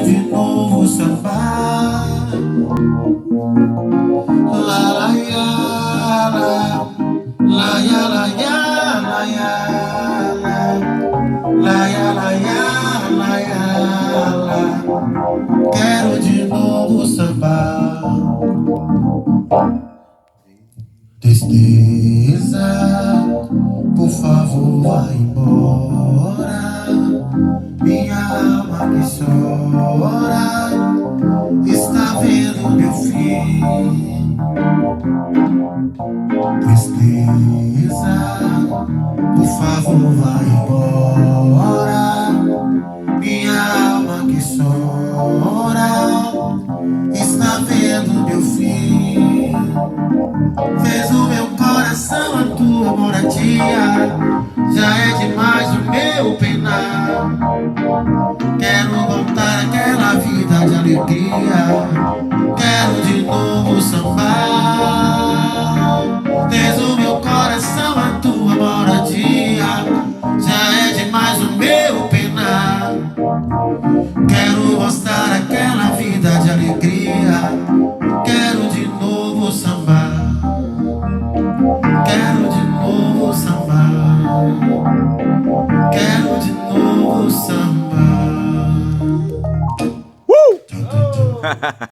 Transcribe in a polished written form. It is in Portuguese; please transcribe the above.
Quero de novo sambar. La la ya la, la ya la ya la ya la, la ya la ya la ya la. Quero de novo sambar. Tristeza, por favor, vai embora. Minha alma que chora está vendo meu fim. Tristeza, por favor, vai embora. Minha alma que chora está vendo meu fim. Fez o meu coração a tua moradia, já é demais o meu penar. Quero voltar àquela vida de alegria, quero de novo sambar. Fez o meu coração a tua moradia, já é demais o meu penar. Quero voltar àquela vida de alegria, quero de novo sambar. Quero de novo sambar. Quero de novo sambar.